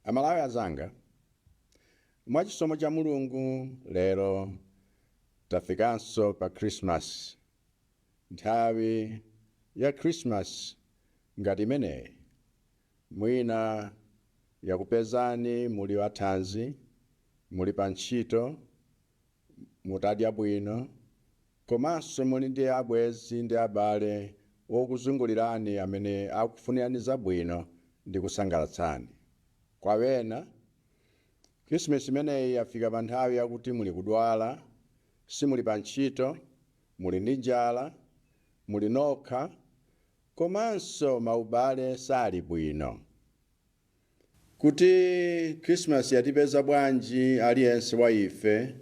Amalawi azanga, mwachisomo cha Mulungu lero tafikanso pa Christmas. Nthawi ya Christmas ngati imeneyi mwina yakupezani muli wathanzi, muli pa ntchito, mutadya bwino, komanso muli ndi abwenzi ndi abale okuzungulirani amene akufunirani zabwino ndi kusangalatsani. Kwa wena, Christmas imeneyi yafika pa nthawi yakuti muli kudwala, simuli pa ntchito, muli ndi njala, muli nokha, komanso maubale sali bwino. Kuti Christmas yatipeza bwanji aliyense wa ife,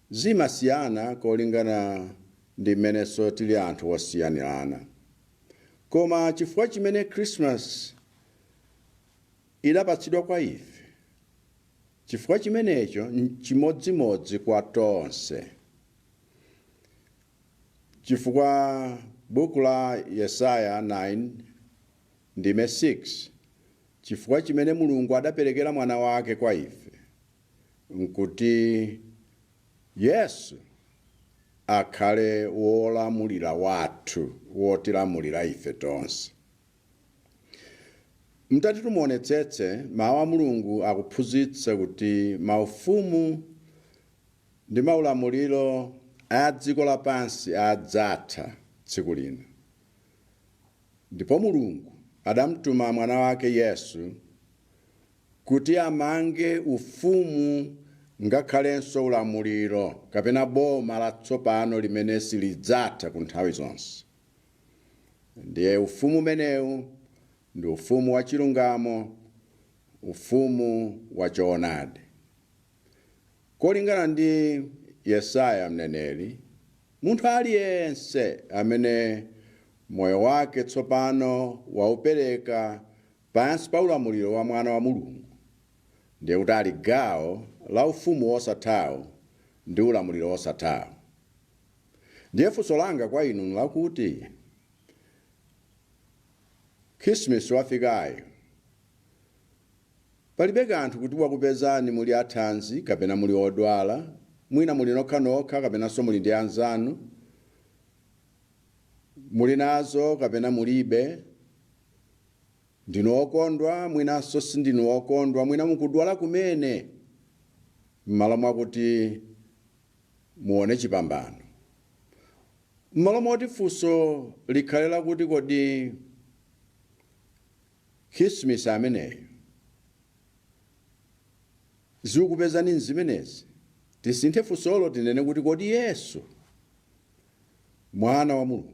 zimasiyana kolingana ndi mmenenso tili anthu osiyanirana. Koma chifukwa chimene Christmas idapatsidwa kwa ife, chifukwa chimenecho n'chimodzimodzi kwa tonse. Chifukwa buku la Yesaya 9:6, chifukwa chimene Mulungu adaperekera mwana wake kwa ife, nkuti Yesu akhale wolamulira wathu, wotilamulira ife tonse. Mtati tumuonetsetse, mawu a Mulungu akuphunzitsa kuti maufumu ndi maulamuliro a dziko lapansi adzatha tsiku lina. Ndipo Mulungu adamtuma mwana wake Yesu kuti amange ufumu ngakhalenso ulamuliro kapena boma latsopano limene silidzatha ku nthawi zonse. Ndiye ufumu umenewu ndi ufumu wa chilungamo, ufumu wa choonadi. Kolingana ndi Yesaya mneneri, munthu aliyense amene moyo wake tsopano waupereka pansi pa ulamuliro wa mwana wa Mulungu, ndiye kuti ali gawo la ufumu wosathawo ndi ulamuliro wosathawo. Ndiye funso langa kwa inu lakuti Christmas wafikayo, palibe kanthu kuti wakupezani muli athanzi kapena muli odwala, mwina muli nokha kapenanso muli ndi anzanu, muli nazo kapena mulibe, ndinu okondwa mwinanso sindinu okondwa, mwina mukudwala kumene, m'malo mwakuti muone chipambano. M'malo moti funso likhalela kuti kodi Christmas ameneyo zikupezani nzimenezi, tisinthe funsolo tinene kuti kodi Yesu, mwana wa Mulungu,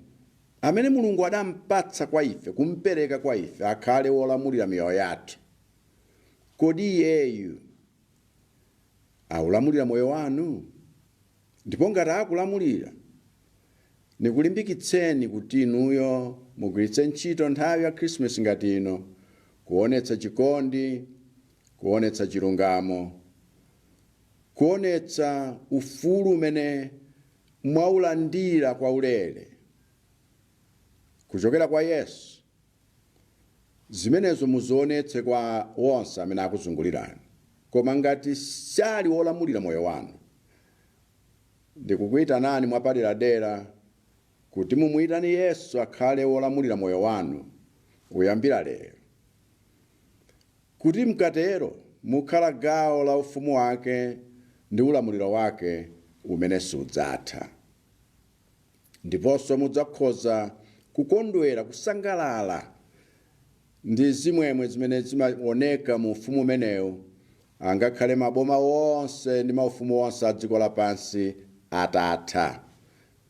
amene Mulungu adampatsa kwa ife, kumpereka kwa ife, akhale wolamulira miyoyo yathu, kodi iyeyu aulamulira moyo wanu? Ndipo ngati akulamulira, nikulimbikitseni kuti inuyo mugwiritse ntchito nthawi ya Christmas ngati ino kuonetsa chikondi, kuonetsa chilungamo, kuonetsa ufulu umene mwaulandira kwa ulere kuchokera kwa Yesu. Zimenezo muzionetse kwa wonse amene akuzungulirani. Koma ngati sali wolamulira moyo wanu, ndikukuyitanani mwapaderadera kuti mumuyitane Yesu akhale wolamulira moyo wanu kuyambira lero. Kuti mkatero mukhala gawo la ufumu wake ndi ulamuliro wake umene sudzatha. Ndiponso mudzakhoza kukondwera, kusangalala ndi zimwemwe zimene zimaoneka mu ufumu umenewu, angakhale maboma wonse ndi maufumu wonse a dziko lapansi atatha,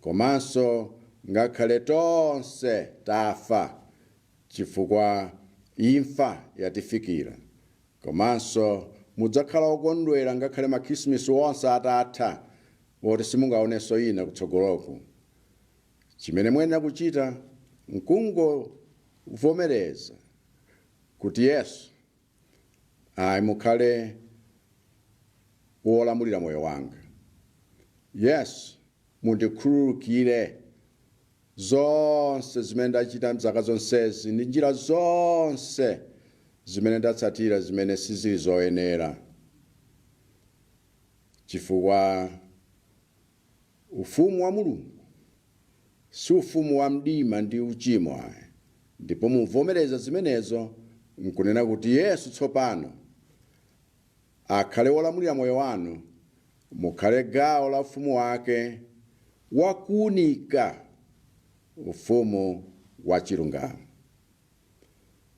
komanso ngakhale tonse tafa chifukwa imfa yatifikira. Komanso mudzakhala okondwera ngakhale ma Christmas wonse atatha, woti simungaonenso ina kutsogoloku. Chimene muyenera kuchita nkungovomereza kuti Yesu mukhale wolamulira moyo wanga. Yesu, mundikhululukire zonse zimene ndachita mzaka zonsezi ndi njira zonse zimene ndatsatira zimene sizili zoyenera, chifukwa ufumu wa Mulungu si ufumu wa mdima ndi uchimo ayi. Ndipo muvomereza zimenezo nkunena kuti Yesu tsopano akhale wolamulira moyo wanu, mukhale gawo la ufumu wake wakuunika, ufumu wa chilungamo.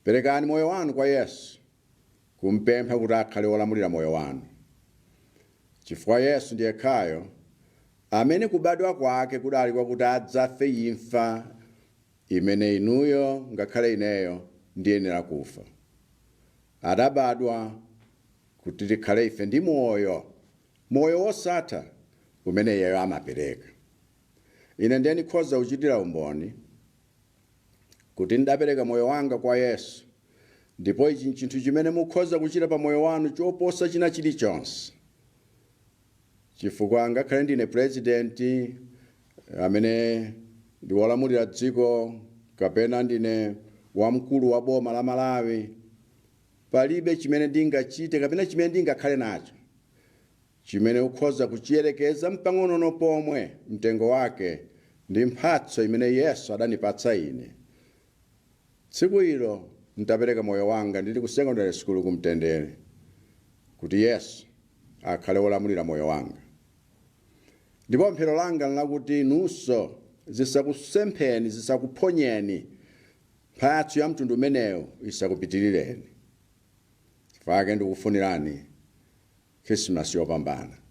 Perekani moyo wanu kwa Yesu, kumpempha kuti akhale wolamulira moyo wanu, chifukwa Yesu ndiye khayo amene kubadwa kwake kudali kwakuti adzafe imfa imene inuyo ngakhale ineyo ndiyenera kufa. Adabadwa kuti tikhale ife ndi moyo wosatha umene iyeyo amapereka. Ine ndiye ndikhoza kuchitira umboni kuti ndapereka moyo wanga kwa Yesu, ndipo ichi nchinthu chimene mukhoza kuchita pa moyo wanu choposa china chilichonse. Chifukwa ngakhale ndine presidenti amene ndi wolamulira dziko, kapena ndine wamkulu wa boma la Malawi, palibe chimene ndingachite kapena chimene ndingakhale nacho chimene ukhoza kuchiyerekeza mpang'ono pomwe mtengo wake ndi mphatso imene Yesu adanipatsa ine. Tsiku ilo ndapereka moyo wanga ndili ku secondary school kumtendere, kuti Yesu akhale wolamulira moyo wanga. Ndipo mphero langa lakuti inunso zisakusempheni, zisakuphonyeni, mphatso ya mtundu umeneyo isakupitirireni. Chifukwa ndikufunirani Christmas yopambana.